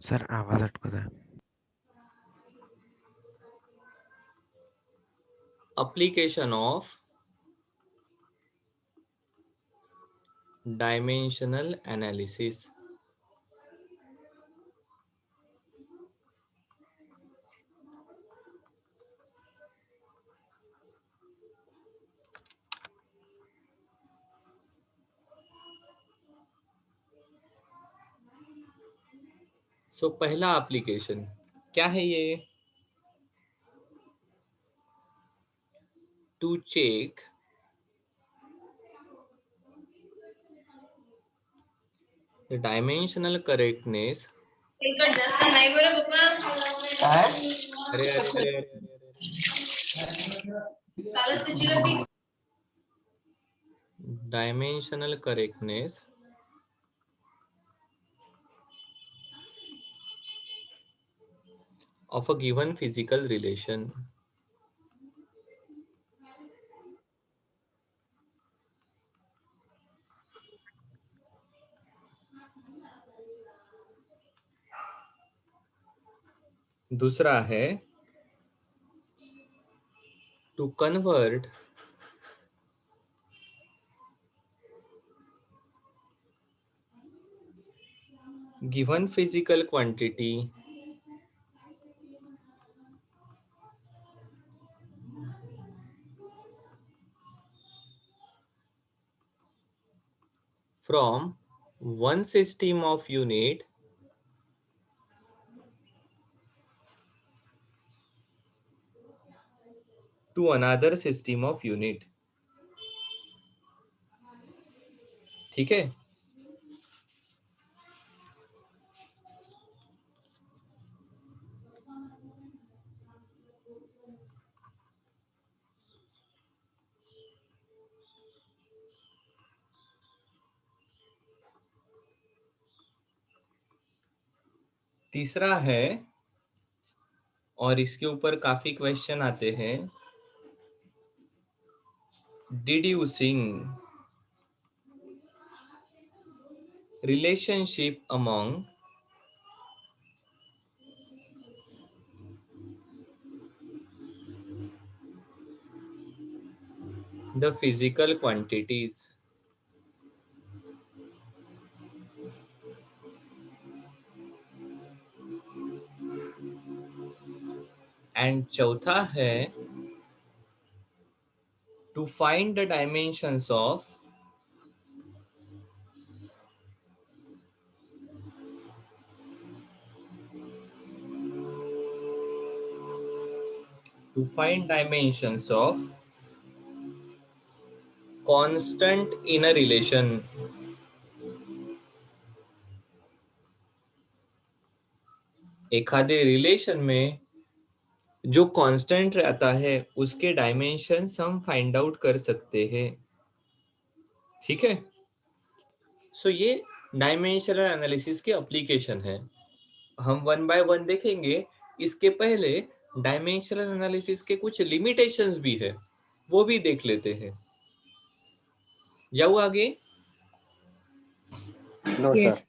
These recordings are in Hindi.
सर आवाज अटकत है. application of dimensional analysis. सो पहला एप्लीकेशन क्या है ये? To check the dimensional correctness. अरे अरे अरे dimensional correctness of a given physical relation. दूसरा है to convert given physical quantity from one system of unit to another system of unit. ठीक है. तीसरा है, और इसके ऊपर काफी क्वेश्चन आते हैं, deducing relationship among the physical quantities. And चौथा है to find the dimensions of constant in a relation. एखादे रिलेशन में जो कांस्टेंट रहता है उसके डायमेंशंस हम फाइंड आउट कर सकते हैं. ठीक है. सो ये डायमेंशनल एनालिसिस के एप्लीकेशन है. हम वन बाय वन देखेंगे. इसके पहले डायमेंशनल एनालिसिस के कुछ लिमिटेशंस भी है, वो भी देख लेते हैं. जाओ आगे. No Yes. सर.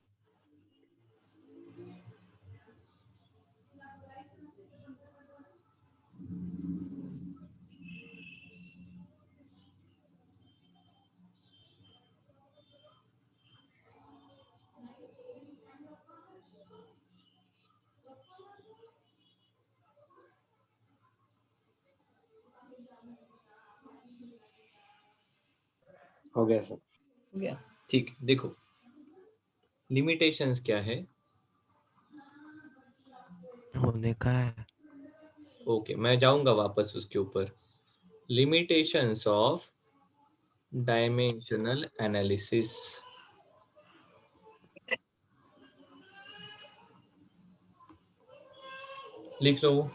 हो गया सर. हो गया. ठीक. देखो लिमिटेशंस क्या है. होने का है. ओके, मैं जाऊंगा वापस उसके ऊपर. Limitations of dimensional analysis. लिख लो.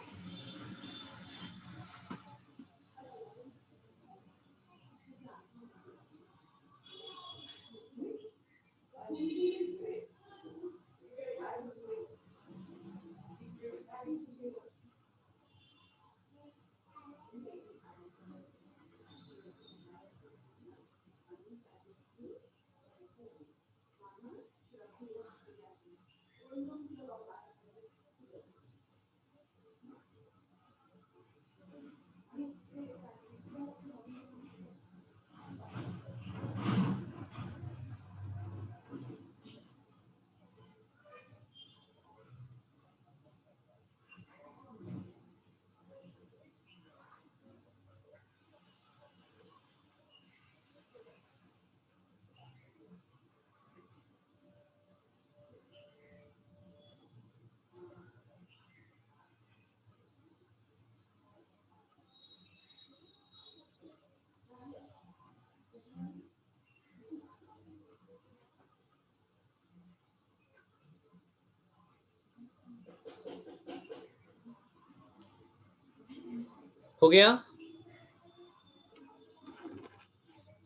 हो गया।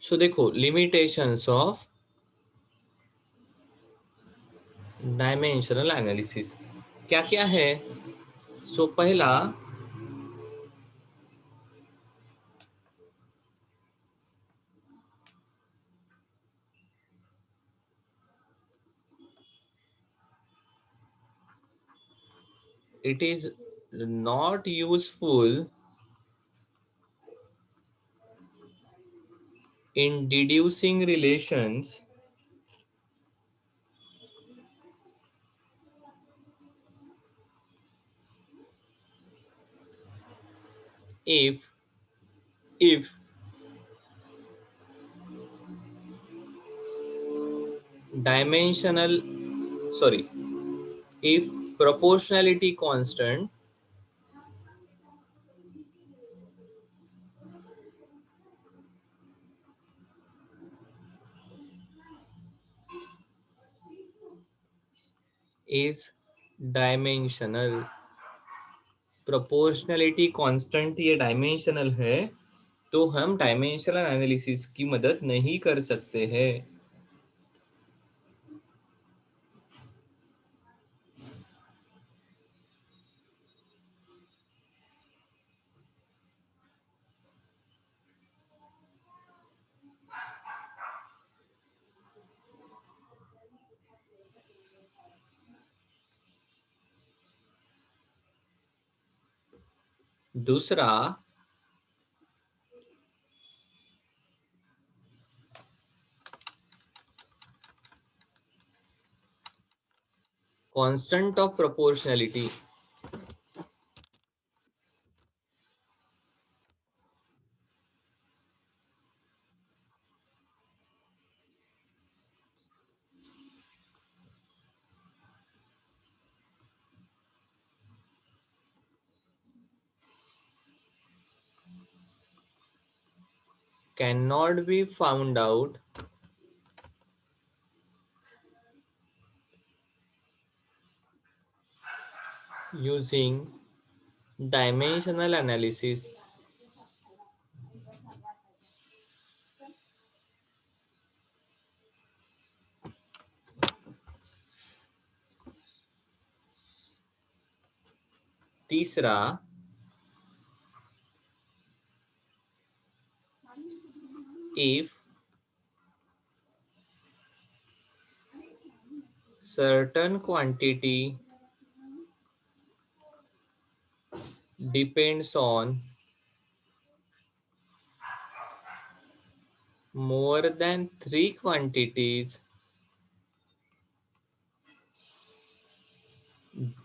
सो देखो लिमिटेशंस ऑफ डायमेंशनल एनालिसिस क्या क्या है। सो पहला, it is not useful in deducing relations if dimensional sorry if proportionality constant is dimensional। Proportionality constant ये डायमेंशनल है तो हम डायमेंशनल एनालिसिस की मदद नहीं कर सकते हैं। दूसरा, constant of proportionality can not be found out using dimensional analysis. तीसरा, if certain quantity depends on more than three quantities,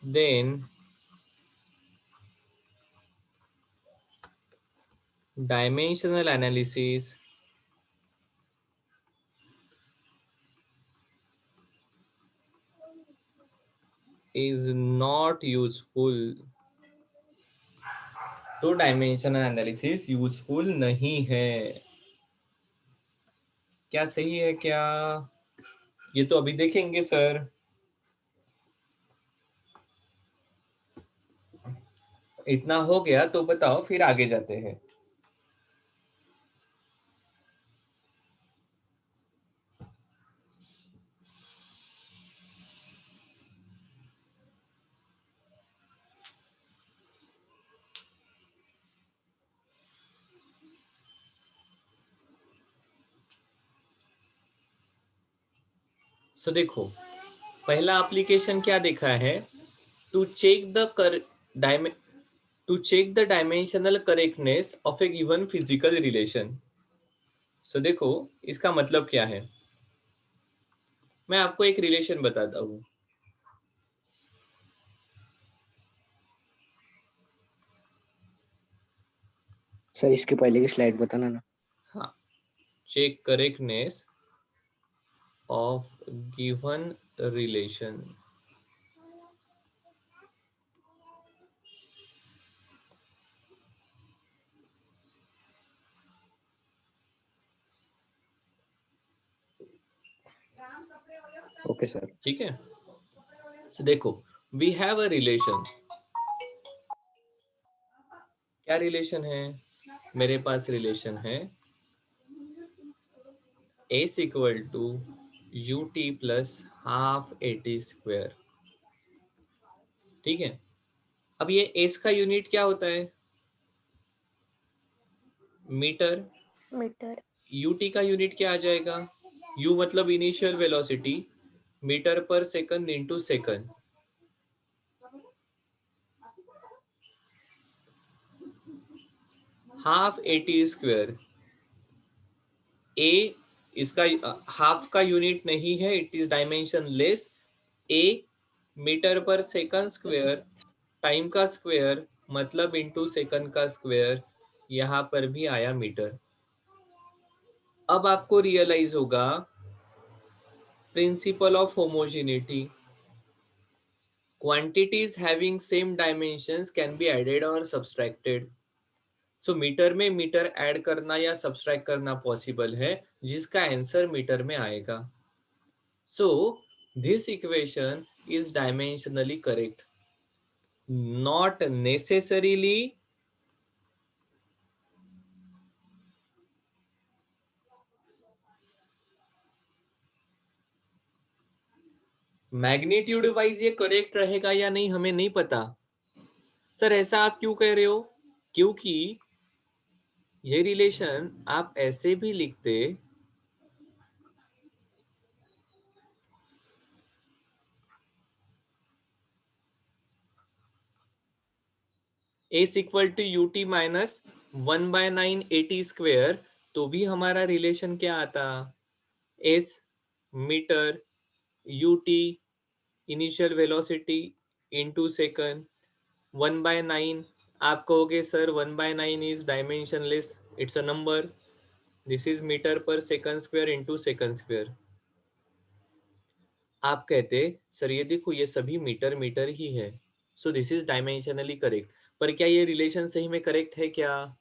then dimensional analysis is not useful। तो डायमेंशनल एनालिसिस यूजफुल नहीं है। क्या सही है क्या? ये तो अभी देखेंगे सर। इतना हो गया तो बताओ, फिर आगे जाते हैं। सो देखो पहला एप्लीकेशन क्या देखा है, to check the to check the dimensional correctness of a given physical relation. So देखो इसका मतलब क्या है, मैं आपको एक रिलेशन बताता हूँ। सर इसके पहले की स्लाइड बताना ना। हाँ, check correctness of given relation. Okay sir. ठीक है, so देखो वी हैव अ रिलेशन। क्या रिलेशन है? मेरे पास रिलेशन है S equal to you T plus half A T square. ठीक है, अब ये एस का यूनिट क्या होता है? मीटर। मीटर। यूटी का यूनिट क्या आ जाएगा? यू मतलब इनिशियल वेलोसिटी, मीटर पर second into second. Half A T square, a इसका हाफ का यूनिट नहीं है, it is dimensionless. A metre पर सेकंड स्क्वेयर, टाइम का स्क्वेयर मतलब इनटू सेकंड का स्क्वेयर, यहां पर भी आया मीटर। अब आपको रियलाइज होगा principle of homogeneity. Quantities having same dimensions can be added और सब्सट्रैक्टेड। सो मीटर में मीटर ऐड करना या सब्सट्रैक्ट करना पॉसिबल है, जिसका आंसर मीटर में आएगा। So this equation is dimensionally correct, not necessarily magnitude wise ये करेक्ट रहेगा या नहीं हमें नहीं पता। सर ऐसा आप क्यों कह रहे हो? क्योंकि ये रिलेशन आप ऐसे भी लिखते, s equal to you t minus 1/9 a t square, तो भी हमारा रिलेशन क्या आता? S metre, u t initial velocity into second, 1/9। आप कहोगे sir 1/9 is dimensionless, it's a number, this is metre पर second square into second square. आप कहते सर ये देखो ये सभी मीटर मीटर ही है, सो दिस इज डायमेंशनली करेक्ट। पर क्या ये रिलेशन सही में करेक्ट है क्या?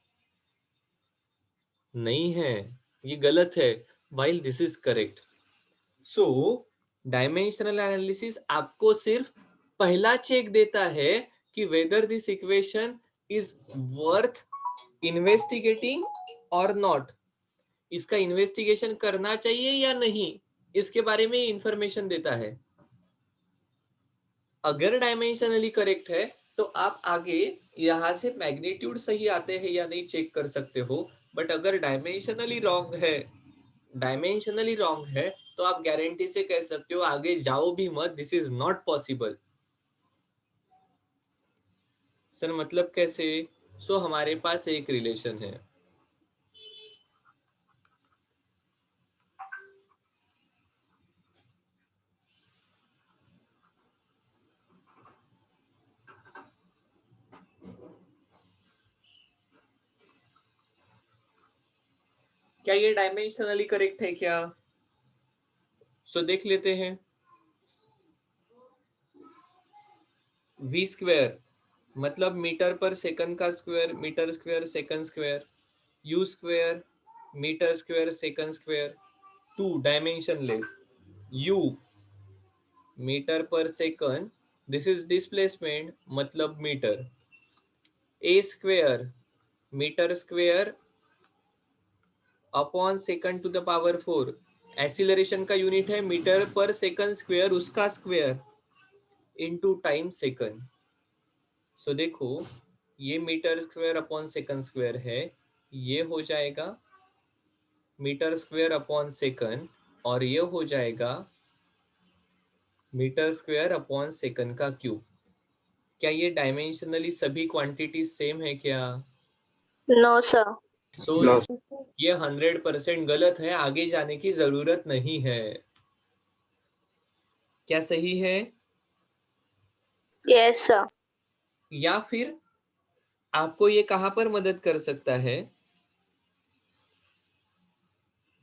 नहीं है, ये गलत है, while this is correct. So dimensional analysis आपको सिर्फ पहला चेक देता है कि whether this equation is worth investigating और नॉट। इसका इन्वेस्टिगेशन करना चाहिए या नहीं, इसके बारे में इंफॉर्मेशन देता है। अगर डायमेंशनली करेक्ट है तो आप आगे यहां से मैग्नीट्यूड सही आते हैं या नहीं चेक कर सकते हो। बट अगर डायमेंशनली रॉन्ग है तो आप गारंटी से कह सकते हो आगे जाओ भी मत, this is not possible. Sir मतलब कैसे? सो हमारे पास एक रिलेशन है, क्या ये डायमेंशनली करेक्ट है क्या? सो देख लेते हैं। वी स्क्वायर मतलब मीटर पर सेकंड का square, metre square second square, U square metre square second square, to dimensionless, U metre पर सेकंड, दिस इज डिस्प्लेसमेंट मतलब metre, A square metre square upon second to the power 4, acceleration का यूनिट है मीटर पर सेकंड स्क्वायर, उसका square into time second. So देखो ये metre square upon second square है, ये हो जाएगा मीटर स्क्वायर अपॉन सेकंड, और ये हो जाएगा मीटर स्क्वायर अपॉन सेकंड का क्यूब। क्या ये डायमेंशनली सभी क्वांटिटी सेम है क्या? No sir. सो ये 100% गलत है, आगे जाने की जरूरत नहीं है। क्या सही है? Yes sir. या फिर आपको ये कहां पर मदद कर सकता है?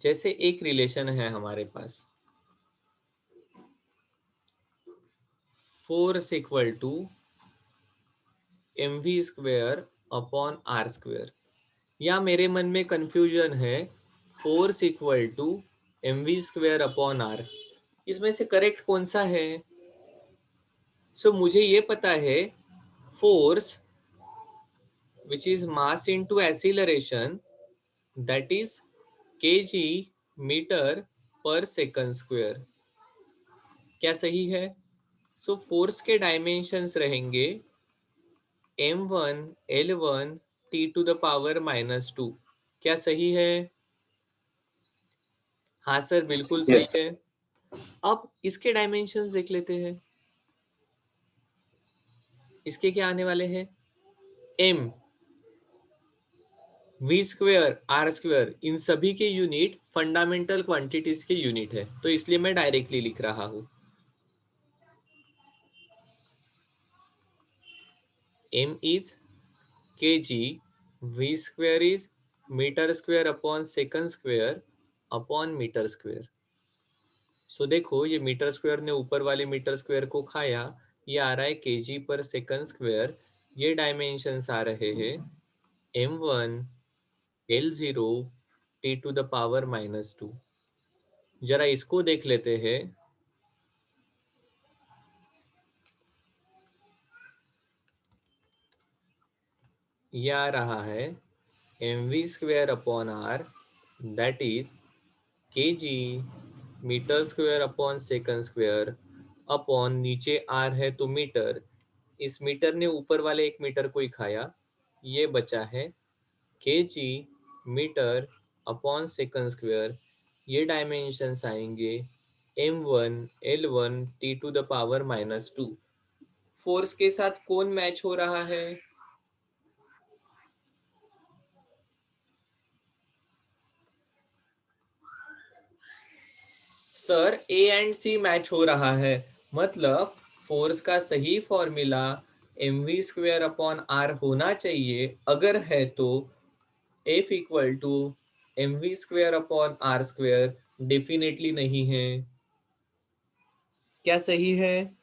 जैसे एक रिलेशन है हमारे पास, force equal to mv square upon r square, या मेरे मन में कंफ्यूजन है force equal to mv square upon r, इसमें से करेक्ट कौन सा है? सो मुझे ये पता है force which is mass into acceleration, that is kg metre पर सेकंड स्क्वायर। क्या सही है? सो फोर्स के डायमेंशंस रहेंगे m1 l1 t to the power -2। क्या सही है? हाँ सर, बिल्कुल सही Yes. है। अब इसके डायमेंशंस देख लेते हैं। इसके क्या आने वाले हैं? m v square r square, इन सभी के यूनिट फंडामेंटल क्वांटिटीज के यूनिट है, तो इसलिए मैं डायरेक्टली लिख रहा हूं m is kg, v square is metre square upon second square upon metre square. So देखो, ये मीटर स्क्वायर ने ऊपर वाले मीटर स्क्वायर को खाया, ये आ रहा है kg पर सेकंड स्क्वायर। ये डायमेंशंस आ रहे हैं m1 l0 t to the power -2। जरा इसको देख लेते हैं। ये आ रहा है mv square upon R, that is kg metre square upon second square upon, नीचे आर है तो मीटर, इस मीटर ने ऊपर वाले एक मीटर को ही खाया, ये बचा है kg metre upon second square. ये डायमेंशंस आएंगे m1 l1 t to the power -2। Force के साथ कौन मैच हो रहा है? Sir A and C match हो रहा है, मतलब फोर्स का सही formula mv square upon R होना चाहिए। अगर है तो F equal to mv square upon R square, definitely नहीं है। क्या सही है?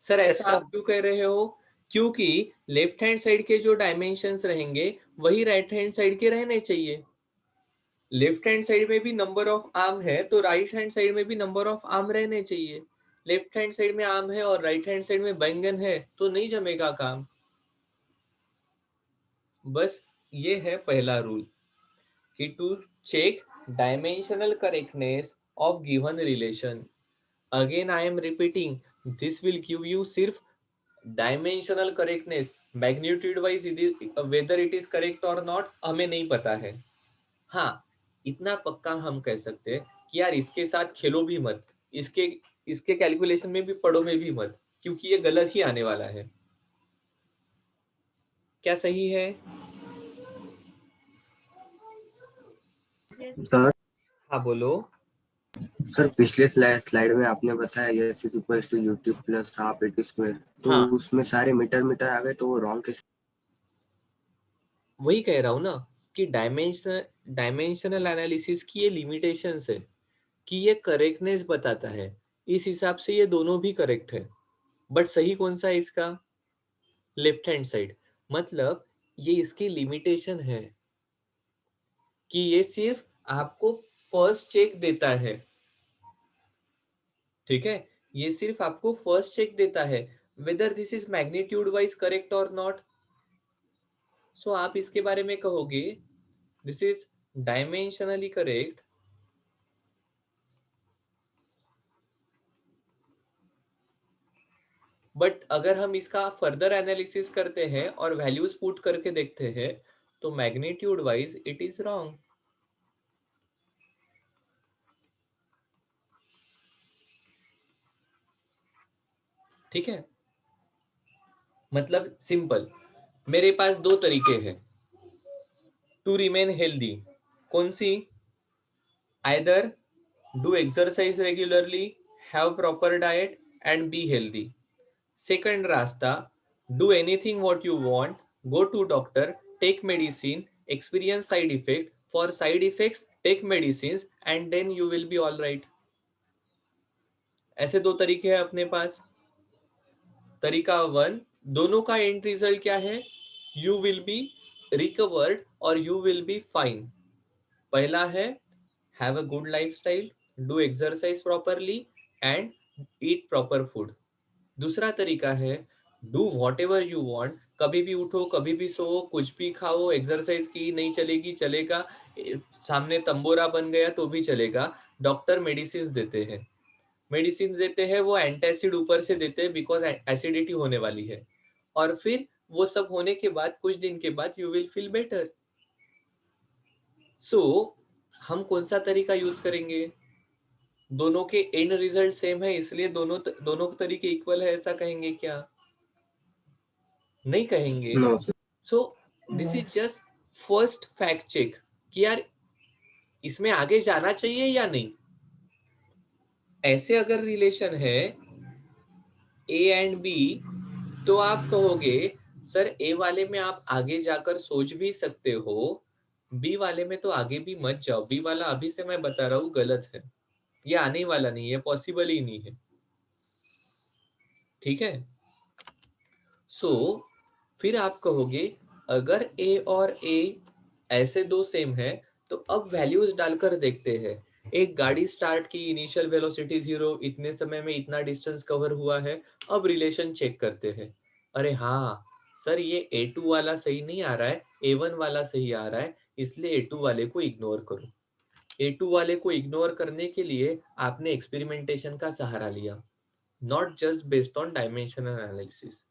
सर Yes, ऐसा sir. आप क्यों कह रहे हो? क्योंकि लेफ्ट हैंड साइड के जो डायमेंशंस रहेंगे वही राइट हैंड साइड के रहने चाहिए। लेफ्ट हैंड साइड में भी नंबर ऑफ आर्म है तो राइट हैंड साइड में भी नंबर ऑफ आर्म रहने चाहिए। लेफ्ट हैंड साइड में आर्म है और राइट हैंड साइड में बैंगन है तो नहीं जमेगा काम। बस ये है पहला रूल कि to check dimensional correctness of given relation. Again I am repeating, this will give you सिर्फ dimensional correctness, magnitude wise whether it is correct और नॉट हमें नहीं पता है। हाँ, इतना पक्का हम कह सकते हैं कि यार इसके साथ खेलो भी मत, इसके इसके कैलकुलेशन में भी पढ़ो में भी मत, क्योंकि ये गलत ही आने वाला है। क्या सही है? सर, हाँ बोलो। सर पिछले स्लाइड में आपने बताया s is equal to ut plus half at square, तो हाँ, उसमें सारे मीटर मीटर आ गए, तो वो रॉन्ग कैसे? वही कह रहा हूँ ना कि डायमेंशनल एनालिसिस की ये लिमिटेशंस है कि ये करेक्टनेस बताता है, इस हिसाब से ये दोनों भी करेक्ट है। बट सही कौन सा है इसका? Left hand side. मतलब ये इसकी लिमिटेशन है कि ये सिर्फ आपको फर्स्ट चेक देता है। ठीक है, ये सिर्फ आपको फर्स्ट चेक देता है whether this is magnitude wise correct और नॉट। सो आप इसके बारे में कहोगे this is dimensionally correct, but अगर हम इसका फर्दर एनालिसिस करते हैं और वैल्यूज पुट करके देखते हैं तो magnitude wise it is wrong. ठीक है, मतलब सिंपल, मेरे पास दो तरीके हैं टू रिमेन हेल्दी। कौन सी? Either do exercise regularly, have proper diet and be healthy. Second रास्ता, do anything what you want, go to doctor, take medicine, experience side effect, for side effects take medicine and then you will be all right. ऐसे दो तरीके हैं अपने पास। तरीका वन, दोनों का एंड रिजल्ट क्या है? यू विल बी रिकवर्ड और यू विल बी फाइन। पहला है have a good lifestyle, do exercise properly and eat proper food. दूसरा तरीका है do what ever you want, कभी भी उठो, कभी भी सो, कुछ भी खाओ, एक्सरसाइज की नहीं चलेगी, चलेगा, सामने तंबोरा बन गया तो भी चलेगा। डॉक्टर मेडिसिन देते हैं, मेडिसिन देते हैं, वो एंटासिड ऊपर से देते हैं बिकॉज एसिडिटी होने वाली है, और फिर वो सब होने के बाद कुछ दिन के बाद यू विल फील बेटर। सो हम कौन सा तरीका यूज करेंगे? दोनों के एंड रिजल्ट सेम है इसलिए दोनों तरीके इक्वल है ऐसा कहेंगे क्या? नहीं कहेंगे। No sir. So this is just first fact check कि यार इसमें आगे जाना चाहिए या नहीं। ऐसे अगर रिलेशन है ए एंड बी, तो आप कहोगे सर ए वाले में आप आगे जाकर सोच भी सकते हो, बी वाले में तो आगे भी मत जाओ, बी वाला अभी से मैं बता रहा हूँ गलत है, ये आने वाला नहीं है, पॉसिबल ही नहीं है। ठीक है। सो फिर आप कहोगे अगर ए और ए ऐसे दो सेम है तो अब वैल्यूज डालकर देखते हैं। एक गाड़ी स्टार्ट की, इनिशियल वेलोसिटी 0, इतने समय में इतना डिस्टेंस कवर हुआ है, अब रिलेशन चेक करते हैं। अरे हाँ सर ये A2 वाला सही नहीं आ रहा है, A1 वाला सही आ रहा है, इसलिए A2 वाले को इग्नोर करो। A2 वाले को इग्नोर करने के लिए आपने एक्सपेरिमेंटेशन का सहारा लिया, not just based on dimensional analysis.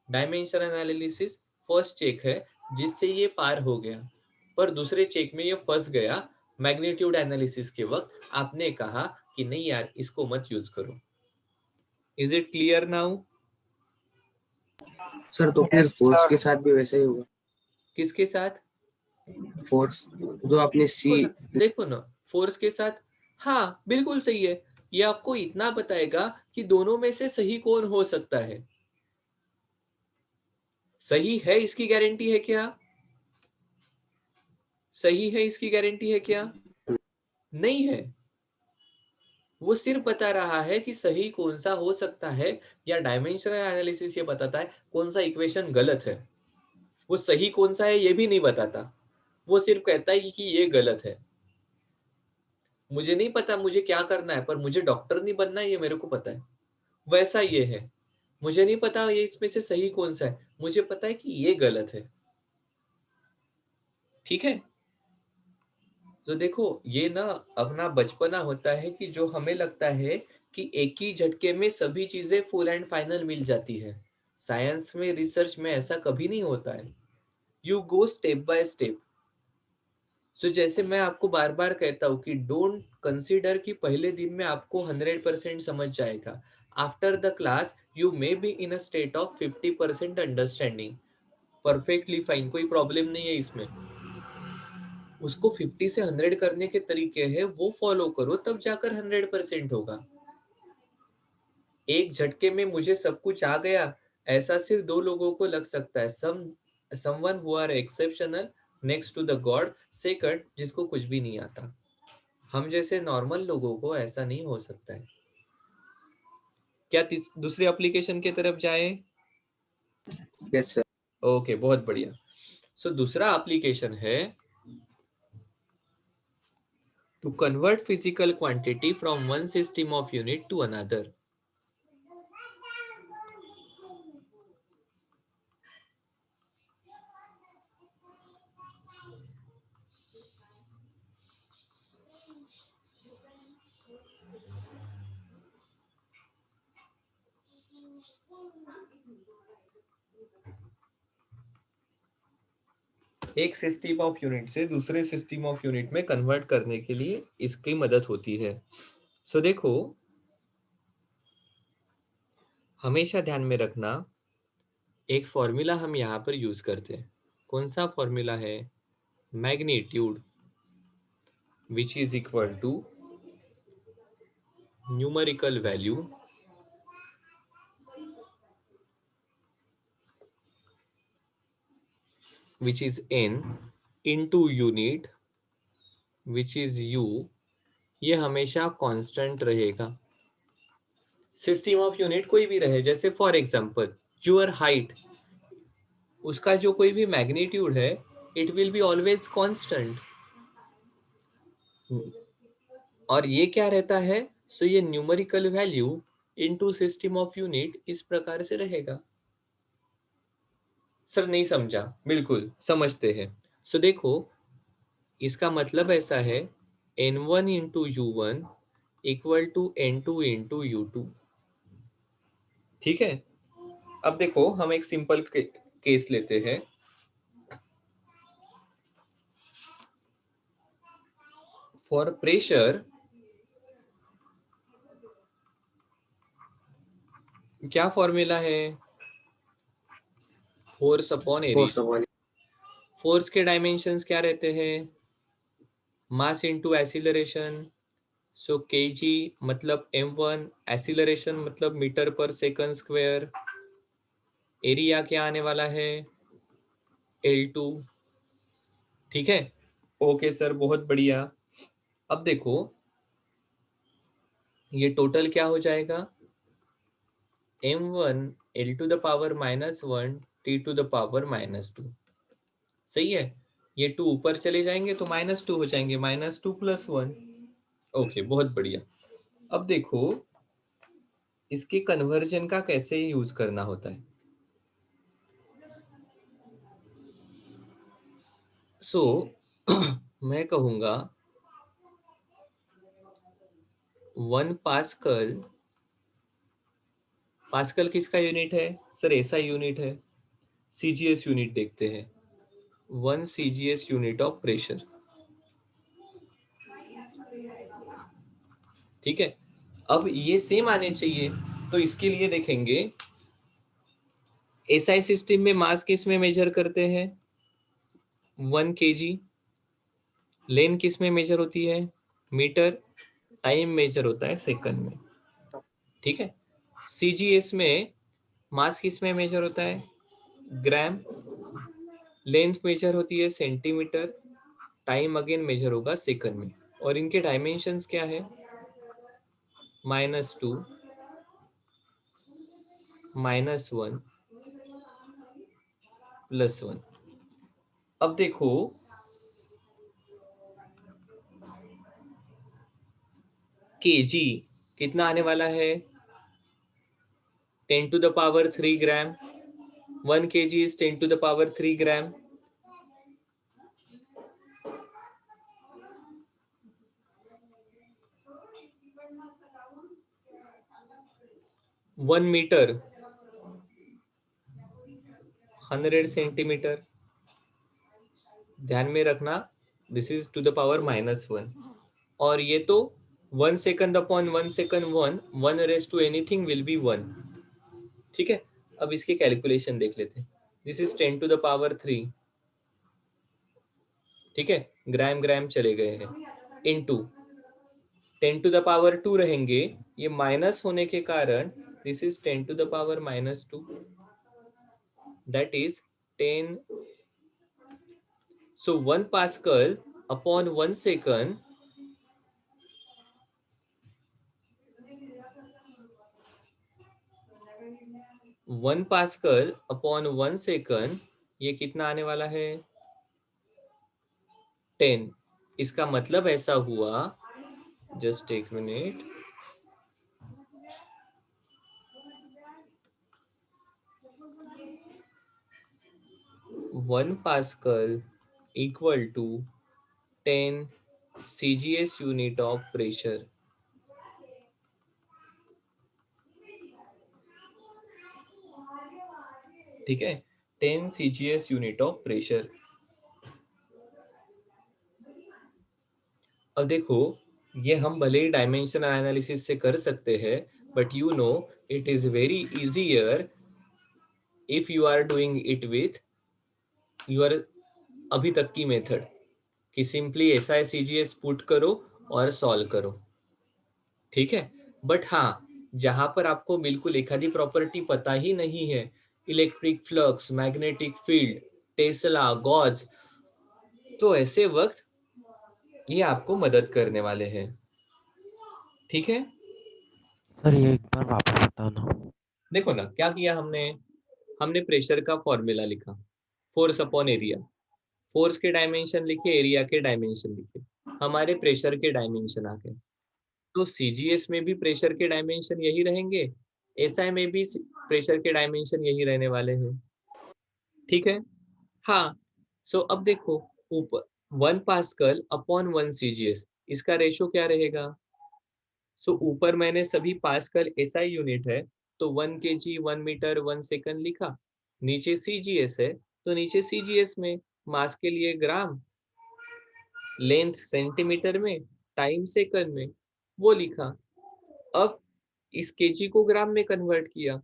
Dimension analysis first check है जिससे ये पार हो गया, पर दूसरे चेक में ये फंस गया। मैग्नीट्यूड एनालिसिस के वक्त आपने कहा कि नहीं यार इसको मत यूज करो। Is it clear now? Sir तो फिर फोर्स के साथ भी वैसा ही होगा? किसके साथ? फोर्स जो आपने सी। देखो ना फोर्स के साथ, हाँ बिल्कुल सही है। ये आपको इतना बताएगा कि दोनों में से सही कौन हो सकता है। सही है इसकी गारंटी है क्या? सही है इसकी गारंटी है क्या? नहीं है। वो सिर्फ बता रहा है कि सही कौन सा हो सकता है, या डायमेंशनल एनालिसिस ये बताता है कौन सा इक्वेशन गलत है। वो सही कौन सा है ये भी नहीं बताता, वो सिर्फ कहता है कि ये गलत है। मुझे नहीं पता मुझे क्या करना है, पर मुझे डॉक्टर नहीं बनना है ये मेरे को पता है। वैसा ये है, मुझे नहीं पता ये इसमें से सही कौन सा है, मुझे पता है कि ये गलत है। ठीक है। तो देखो ये ना अपना बचपना होता है कि जो हमें लगता है कि एक ही झटके में सभी चीजें फुल एंड फाइनल मिल जाती है। साइंस में, रिसर्च में ऐसा कभी नहीं होता है। You go step by step. So जैसे मैं आपको बार बार कहता हूँ कि डोंट कंसीडर कि पहले दिन में आपको 100% समझ जाएगा। After the class you may be in a state of 50% understanding. Perfectly fine, कोई प्रॉब्लम नहीं है इसमें। उसको 50 से 100 करने के तरीके हैं, वो फॉलो करो तब जाकर 100% होगा। एक झटके में मुझे सब कुछ आ गया ऐसा सिर्फ दो लोगों को लग सकता है, someone who are exceptional next to the god, second जिसको कुछ भी नहीं आता। हम जैसे नॉर्मल लोगों को ऐसा नहीं हो सकता है। क्या दूसरे एप्लीकेशन की तरफ जाए? Yes sir. ओके बहुत बढ़िया। सो दूसरा एप्लीकेशन है to convert physical quantity from one system of unit to another। एक सिस्टम ऑफ यूनिट से दूसरे सिस्टम ऑफ यूनिट में कन्वर्ट करने के लिए इसकी मदद होती है। सो देखो हमेशा ध्यान में रखना, एक फॉर्मूला हम यहाँ पर यूज करते हैं। कौन सा फॉर्मूला है? Magnitude which is equal to numerical value which is n into unit which is u। ये हमेशा कांस्टेंट रहेगा। सिस्टम ऑफ यूनिट कोई भी रहे, जैसे फॉर एग्जांपल योर हाइट, उसका जो कोई भी मैग्नीट्यूड है it will be always constant. और ये क्या रहता है? सो ये numerical value into system of unit इस प्रकार से रहेगा। सर नहीं समझा, बिल्कुल समझते हैं। सो देखो, इसका मतलब ऐसा है N1 into U1 equal to N2 into U2। ठीक है, अब देखो हम एक सिंपल केस लेते हैं। फॉर प्रेशर, क्या फॉर्मूला है? Force upon area. Force upon force के डायमेंशंस क्या रहते हैं? Mass into acceleration. So kg मतलब m1, एसिलरेशन मतलब मीटर पर सेकंड स्क्वायर, एरिया क्या आने वाला है? L2। ठीक है, ओके सर, बहुत बढ़िया। अब देखो ये टोटल क्या हो जाएगा? m1 L to the power -1 T to the power -2। सही है, ये 2 ऊपर चले जाएंगे तो -2 हो जाएंगे, -2 + 1। ओके, बहुत बढ़िया। अब देखो इसके कन्वर्जन का कैसे यूज करना होता है। सो मैं कहूंगा 1 पास्कल। पास्कल किसका यूनिट है सर? ऐसा यूनिट है। सीजीएस यूनिट देखते हैं। 1 सीजीएस यूनिट ऑफ प्रेशर। ठीक है, अब ये सेम आने चाहिए, तो इसके लिए देखेंगे एसआई सिस्टम में मास किस में मेजर करते हैं? 1 kg। लेन किस में मेजर होती है? मीटर। टाइम मेजर होता है सेकंड में। ठीक है, सीजीएस में मास किस में मेजर होता है? ग्राम। लेंथ मेजर होती है सेंटीमीटर। टाइम अगेन मेजर होगा सेकंड में। और इनके डायमेंशंस क्या है? -2, -1, +1। अब देखो kg कितना आने वाला है? 10 to the power 3 gram. 1 kg is 10 to the power 3 gram. One metre 100 centimetre. ध्यान में रखना, this is to the power -1। और ये तो 1 second upon 1 second 1 raise to anything will be 1। ठीक है, अब इसके कैलकुलेशन देख लेते हैं। This is 10 to the power 3। ठीक है, ग्राम ग्राम चले गए हैं, इनटू 10 टू द पावर 2 रहेंगे। ये माइनस होने के कारण this is 10 to the power -2। That is 10। So 1 Pascal upon 1 second, 1 Pascal upon 1 second, ये कितना आने वाला है? 10। इसका मतलब ऐसा हुआ, जस्ट एक minute, one pascal equal to 10 CGS unit of pressure. ठीक है, 10 CGS यूनिट ऑफ प्रेशर। अब देखो ये हम भले ही डायमेंशन एनालिसिस से कर सकते हैं, but you know it is very easier if you are doing it with your अभी तक की मेथड, कि सिंपली SI CGS पुट करो और सॉल्व करो। ठीक है, बट हाँ, जहां पर आपको बिल्कुल एखादी प्रॉपर्टी पता ही नहीं है, electric flux, magnetic field, Tesla, Gauss, तो ऐसे वक्त ये आपको मदद करने वाले हैं। ठीक है, सर ये एक बार वापस बताओ ना। देखो ना क्या किया हमने। हमने प्रेशर का फॉर्मूला लिखा, फोर्स अपॉन एरिया। फोर्स के डायमेंशन लिखे, एरिया के डायमेंशन लिखे, हमारे प्रेशर के डायमेंशन आ गए। तो सीजीएस में भी प्रेशर के डायमेंशन यही रहेंगे, एसआई में भी प्रेशर के डायमेंशन यही रहने वाले हैं। ठीक है, हाँ। सो अब देखो, ऊपर 1 पास्कल अपॉन 1 सीजीएस, इसका रेशो क्या रहेगा? सो ऊपर मैंने सभी पास्कल एसआई यूनिट है, तो 1 केजी 1 मीटर 1 सेकंड लिखा। नीचे सीजीएस है, तो नीचे सीजीएस में मास के लिए ग्राम, लेंथ सेंटीमीटर में, टाइम सेकंड में, वो लिखा। अब इस केजी को ग्राम में कन्वर्ट किया,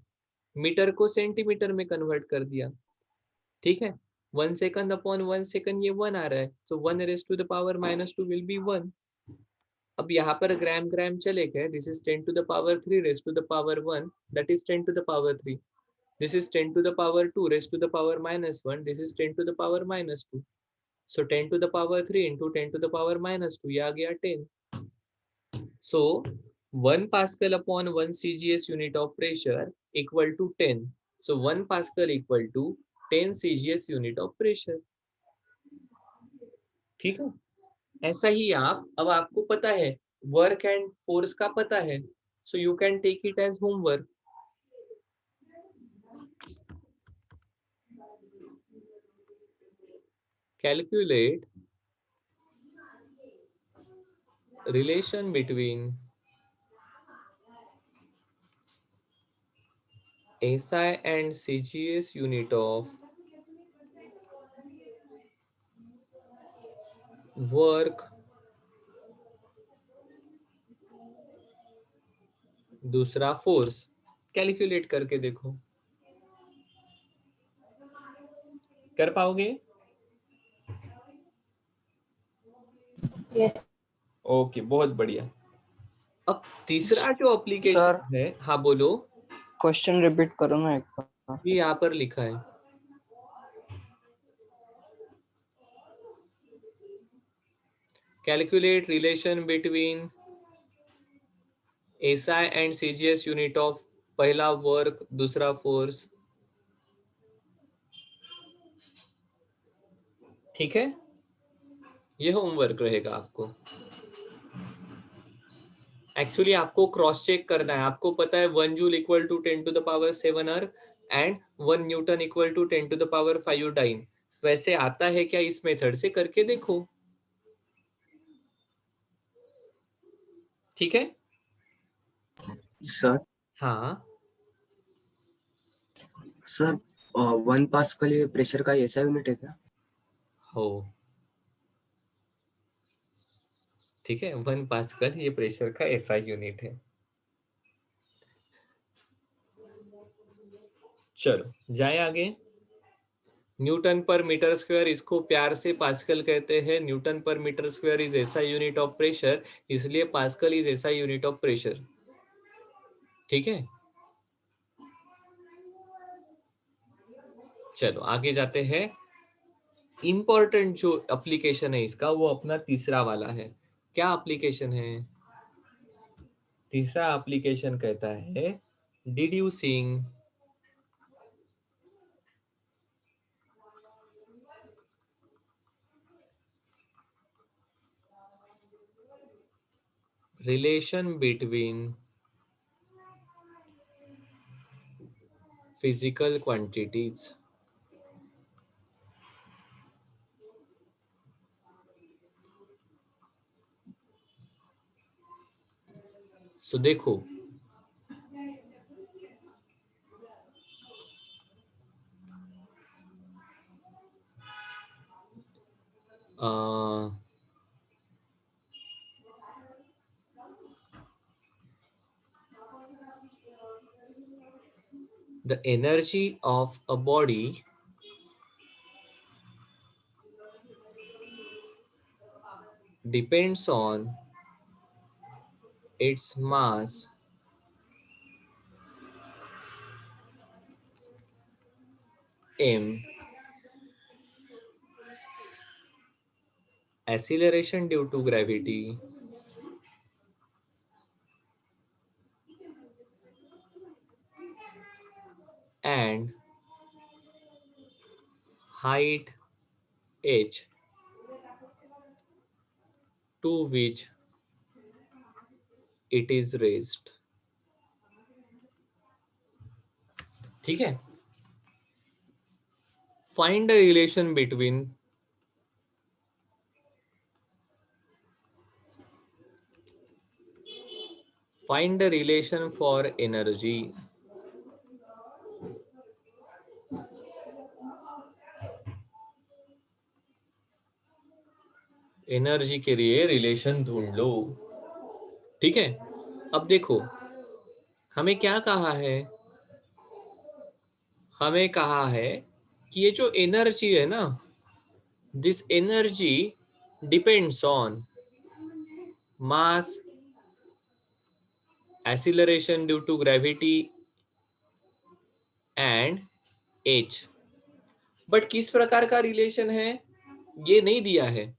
मीटर को सेंटीमीटर में कन्वर्ट कर दिया। ठीक है, 1 सेकंड अपॉन 1 सेकंड ये 1 आ रहा है, तो 1 raise to the power -2 will be 1। अब यहाँ पर ग्राम ग्राम चले गए, this is 10 to the power 3 raise to the power 1, that is 10 to the power 3। This is 10 to the power 2 raise to the power -1, this is 10 to the power -2। So 10 to the power 3 into 10 to the power -2, ये आ गया 10। सो 1 Pascal upon 1 CGS unit of pressure equal to 10. So 1 Pascal equal to 10 CGS unit of pressure. ठीक है, ऐसा ही आप, अब आपको पता है वर्क एंड फोर्स का पता है, so you can take it as homework. Calculate relation between SI and CGS unit of work, दूसरा फोर्स। कैलकुलेट करके देखो, कर पाओगे? Yes. ओके, बहुत बढ़िया। अब तीसरा जो सर एप्लीकेशन है, हाँ बोलो। क्वेश्चन रिपीट करो ना एक बार। ये यहाँ पर लिखा है, calculate relation between SI and CGS unit of, पहला वर्क दूसरा फोर्स। ठीक है, ये होमवर्क रहेगा आपको। एक्चुअली आपको क्रॉस चेक करना है, आपको पता है 1 joule equal to 10 to the power 7 and एंड 1 newton equal to 10 to the power 5 dyne. वैसे आता है क्या, इस मेथड से करके देखो। ठीक है, सर हाँ सर 1 पास्कल ये प्रेशर का ऐसा यूनिट है क्या? हो, ठीक है, 1 पास्कल ये प्रेशर का एसआई यूनिट है। चलो जाए आगे। न्यूटन पर मीटर स्क्वायर, इसको प्यार से पास्कल कहते हैं। न्यूटन पर मीटर स्क्वायर इज ऐसा यूनिट ऑफ प्रेशर, इसलिए पास्कल इज ऐसा यूनिट ऑफ प्रेशर। ठीक है, चलो आगे जाते हैं। इंपॉर्टेंट जो एप्लीकेशन है इसका, वो अपना तीसरा वाला है। क्या एप्लीकेशन है? तीसरा एप्लीकेशन कहता है डिड्यूसिंग relation between physical quantities. So देखो, the energy of a body depends on its mass m, acceleration due to gravity, and height h to which it is raised. ठीक है, find the relation between for energy. Energy के लिए रिलेशन ढूंढ लो, ठीक है। अब देखो हमें क्या कहा है, हमें कहा है कि ये जो एनर्जी है ना, this energy depends on mass, acceleration due to gravity and H. But किस प्रकार का रिलेशन है ये नहीं दिया है,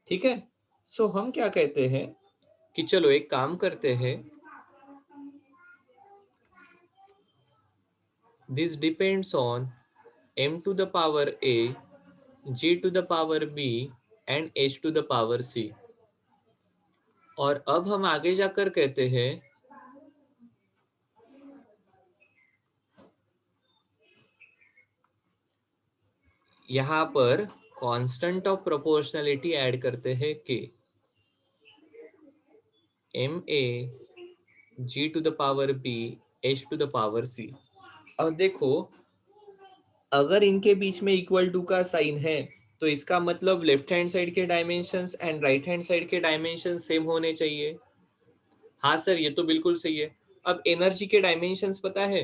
ठीक है। सो हम क्या कहते हैं कि चलो एक काम करते हैं, this depends on m to the power a, g to the power b and h to the power c। और अब हम आगे जाकर कहते हैं यहां पर कांस्टेंट ऑफ प्रोपोर्शनैलिटी ऐड करते हैं k, m a g to the power b h to the power c। अब देखो अगर इनके बीच में इक्वल टू का साइन है तो इसका मतलब लेफ्ट हैंड साइड के dimensions and right hand side के डायमेंशंस सेम होने चाहिए। हाँ सर ये तो बिल्कुल सही है। अब एनर्जी के डायमेंशंस पता है,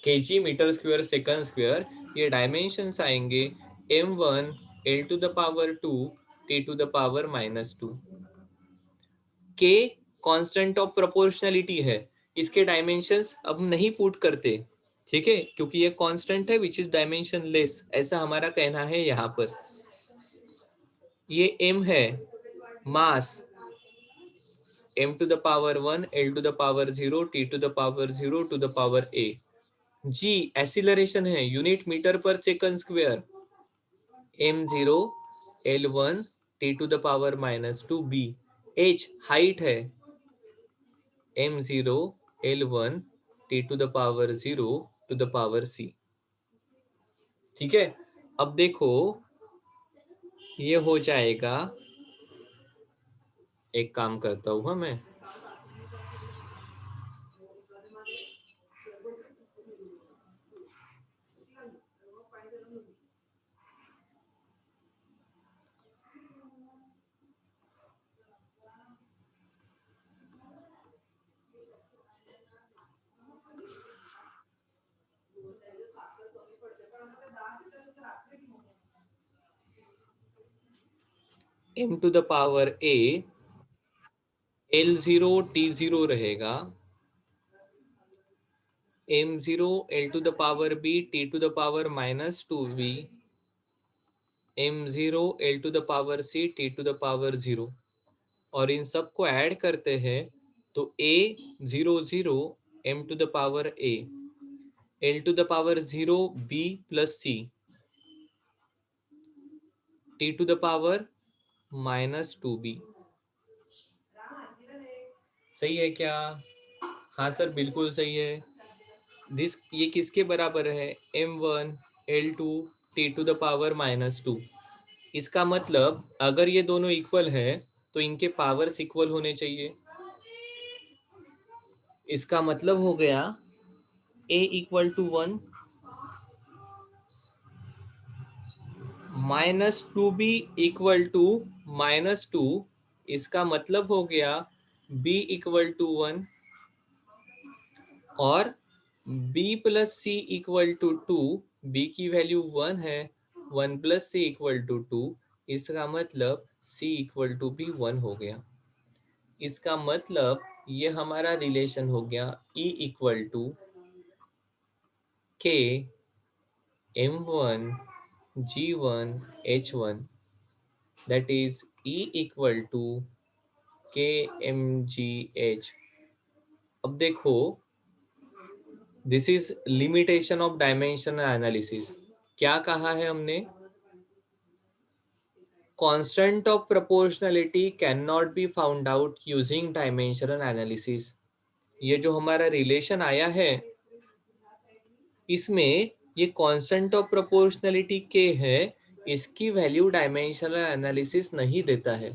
kg metre square second square, ये डायमेंशंस आएंगे m1 l to the power 2 t to the power -2। k constant of proportionality है, इसके डायमेंशंस अब नहीं पुट करते, ठीक है, क्योंकि ये कांस्टेंट है विच इज डायमेंशन लेस, ऐसा हमारा कहना है यहाँ पर। ये m है mass m to the power 1 l to the power 0 t to the power 0 to the power a। g acceleration है यूनिट मीटर पर second square, m0 l1 t to the power -2b। h height है m0 l1 t to the power 0 to the power c, ठीक है। अब देखो ये हो जाएगा, एक काम करता हूं मैं, m to the power a l0 t0 रहेगा, m0 l to the power b t to the power -2b, m0 l to the power c t to the power 0। और इन सब को ऐड करते हैं तो a00 m to the power a l to the power 0 b plus c t to the power -2b। सही है क्या? हाँ सर बिल्कुल सही है। दिस ये किसके बराबर है, m1 l2 t to the power -2। इसका मतलब अगर ये दोनों इक्वल है तो इनके पावर्स इक्वल होने चाहिए। इसका मतलब हो गया a equal to 1 -2b equal to -2। इसका मतलब हो गया b इक्वल टू 1 और b plus C equal to 2। b की वैल्यू 1 है, 1 प्लस सी इक्वल टू 2। इसका मतलब c इक्वल टू भी 1 हो गया। इसका मतलब ये हमारा रिलेशन हो गया E equal to k m1 g1 h1, that is E equal to k mgh। अब देखो this is limitation of dimensional analysis. क्या कहा है हमने, constant of proportionality cannot be found out using dimensional analysis. ये जो हमारा रिलेशन आया है इसमें ये कांस्टेंट ऑफ प्रोपोर्शनलिटी के है, इसकी वैल्यू डायमेंशनल एनालिसिस नहीं देता है।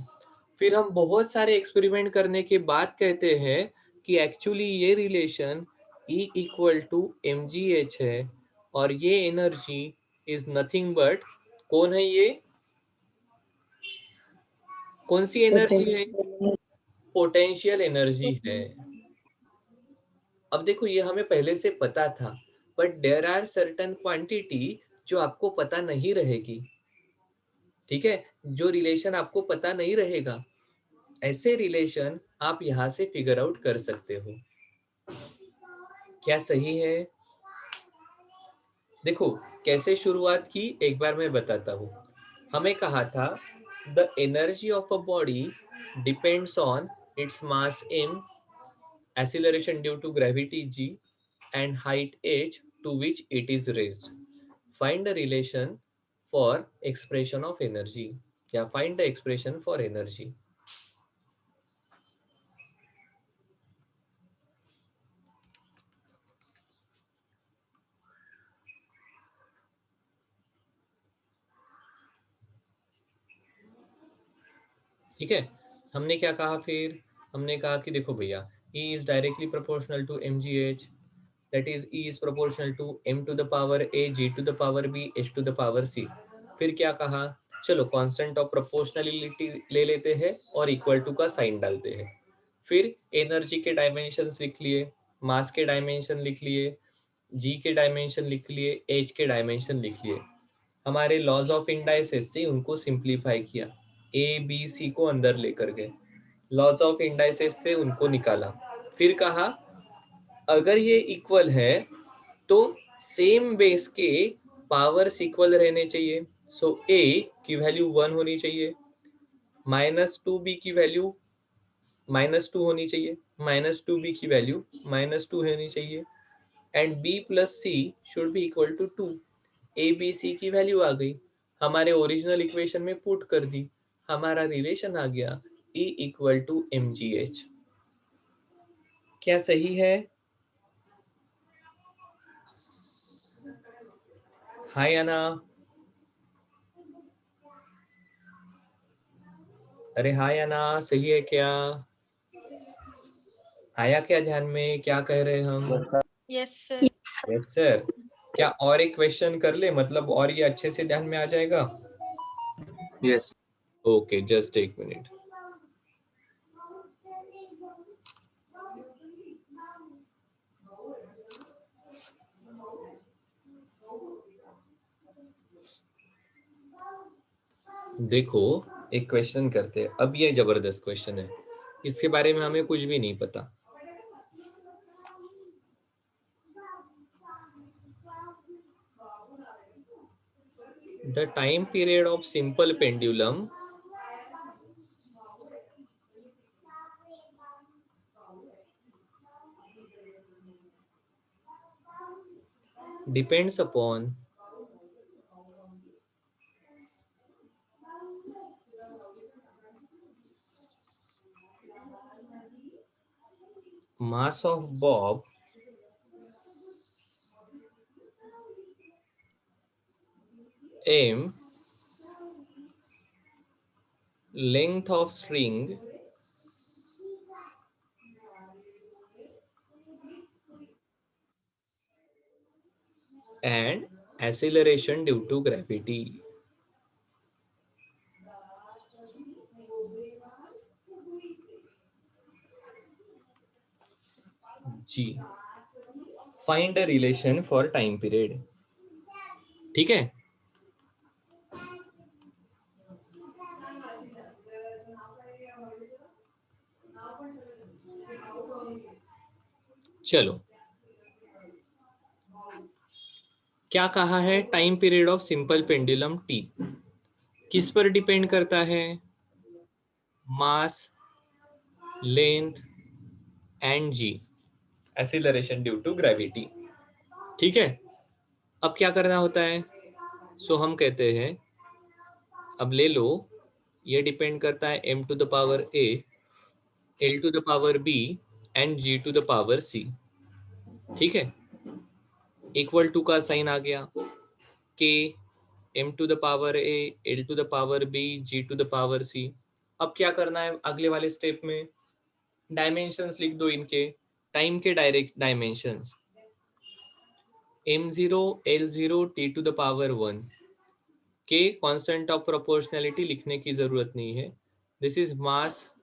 फिर हम बहुत सारे एक्सपेरिमेंट करने के बाद कहते हैं कि एक्चुअली ये relation E equal to mgh है और ये एनर्जी इज नथिंग बट, कौन है ये, कौन सी एनर्जी है, पोटेंशियल एनर्जी है। अब देखो ये हमें पहले से पता था, but there are certain quantity जो आपको पता नहीं रहेगी, ठीक है, जो रिलेशन आपको पता नहीं रहेगा, ऐसे रिलेशन आप यहां से फिगर आउट कर सकते हो। क्या सही है? देखो कैसे शुरुआत की, एक बार मैं बताता हूँ। हमें कहा था the energy of a body depends on its mass m, acceleration due to gravity g, and height h to which it is raised. Find the relation for expression of energy, या find the expression for energy. ठीक है, हमने क्या कहा फिर, हमने कहा कि देखो भैया E is directly proportional to mgh, that is E is proportional to m to the power a, g to the power b, h to the power c. फिर क्या कहा, चलो कांस्टेंट ऑफ प्रोपोर्शनलिटी ले लेते हैं और इक्वल टू का साइन डालते हैं। फिर एनर्जी के डायमेंशंस लिख लिए, मास के डायमेंशन लिख लिए, जी के डायमेंशन लिख लिए, एच के डायमेंशन लिख लिए। हमारे लॉज ऑफ इंडाइसेस से उनको सिंप्लीफाई किया, ए बी सी को अंदर लेकर गए, लॉज ऑफ इंडाइसेस से उनको निकाला। फिर कहा अगर ये इक्वल है तो सेम बेस के पावर्स इक्वल रहने चाहिए। सो ए की वैल्यू 1 होनी चाहिए, -2b की वैल्यू -2 होनी चाहिए, -2b की वैल्यू -2 होनी चाहिए, and b plus C should be equal to 2। A B C की वैल्यू आ गई, हमारे ओरिजिनल इक्वेशन में पुट कर दी, हमारा रिलेशन आ गया E इक्वल टू mgh। क्या सही है? हाय अना, अरे हाय अना, सही है क्या? आया क्या ध्यान में, क्या कह रहे हैं हम? Yes sir. Yes sir. क्या और एक क्वेश्चन कर ले, मतलब और ये अच्छे से ध्यान में आ जाएगा? यस। ओके, जस्ट एक मिनट। देखो एक क्वेश्चन करते हैं, अब ये जबरदस्त क्वेश्चन है, इसके बारे में हमें कुछ भी नहीं पता। The time period of simple pendulum depends upon mass of bob m, length of string and acceleration due to gravity। जी, find a relation for time period. ठीक है, चलो क्या कहा है, time period of simple pendulum T किस पर डिपेंड करता है? Mass, length and g, acceleration due to gravity. ठीक है, अब क्या करना होता है? सो हम कहते हैं अब ले लो ये डिपेंड करता है m to the power a, l to the power b and g to the power c। ठीक है, इक्वल टू का साइन आ गया, k m to the power a, l to the power b, g to the power c। अब क्या करना है अगले वाले स्टेप में, डायमेंशंस लिख दो इनके, टाइम के direct dimensions, m0 l0 t to the power 1। K constant of proportionality लिखने की जरूरत नहीं है, this is mass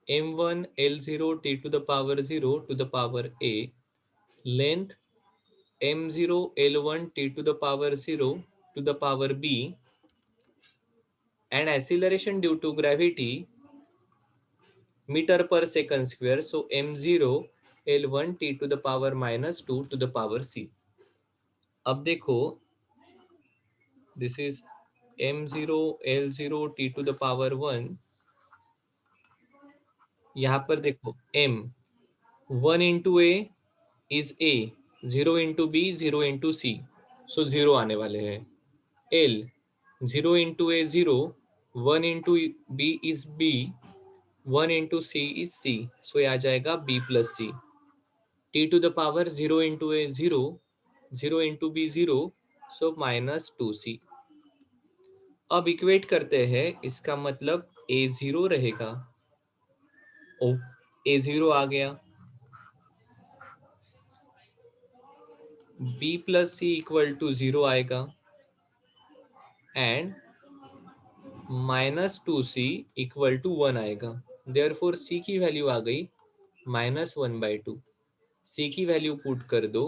m1 l0 t to the power 0 to the power a, length m0 l1 t to the power 0 to the power b, and acceleration due to gravity meter per second square, so m0 l1 t to the power minus 2 to the power c। अब देखो, this is m0 l0 t to the power 1, यहाँ पर देखो m 1 into a is a, 0 into b 0 into c, so 0 आने वाले हैं, l 0 into a 0, 1 into b is b, 1 into c is c, so ये आ जाएगा b plus c। t to the power 0 into a 0, 0 into b 0, so minus 2c। अब इक्वेट करते हैं, इसका मतलब a 0 रहेगा, ओ a 0 आ गया, b plus c equal to 0 आएगा, and minus 2c equal to 1 आएगा। देयरफॉर c की वैल्यू आ गई -1/2। c की वैल्यू पुट कर दो,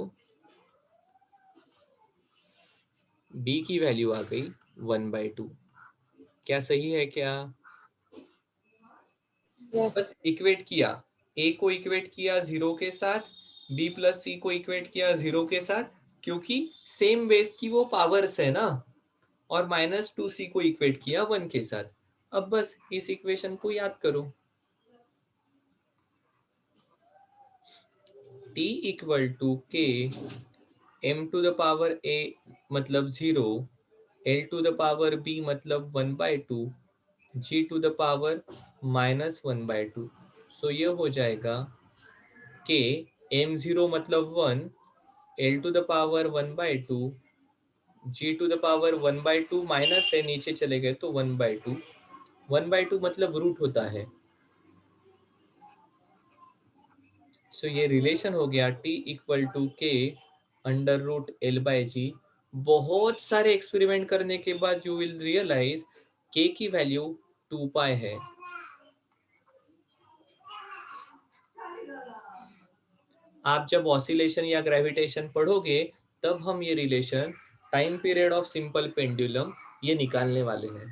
b की वैल्यू आ गई 1/2। क्या सही है क्या? बस इक्वेट किया, a को इक्वेट किया 0 के साथ, b प्लस c को इक्वेट किया 0 के साथ, क्योंकि सेम बेस की वो पावर्स है ना, और -2c को इक्वेट किया 1 के साथ। अब बस इस इक्वेशन को याद करो, t equal to k m to the power a मतलब 0, l to the power b मतलब 1/2, g to the power -1/2। So ये हो जाएगा k m0 मतलब 1, l to the power 1/2, g to the power 1/2, minus है नीचे चले गए तो 1/2, 1/2 मतलब रूट होता है। सो ये रिलेशन हो गया t equal to k under root l/g। बहुत सारे एक्सपेरिमेंट करने के बाद यू विल रियलाइज k की वैल्यू 2π है। आप जब ऑसिलेशन या ग्रेविटेशन पढ़ोगे तब हम ये relation time period of simple pendulum ये निकालने वाले हैं।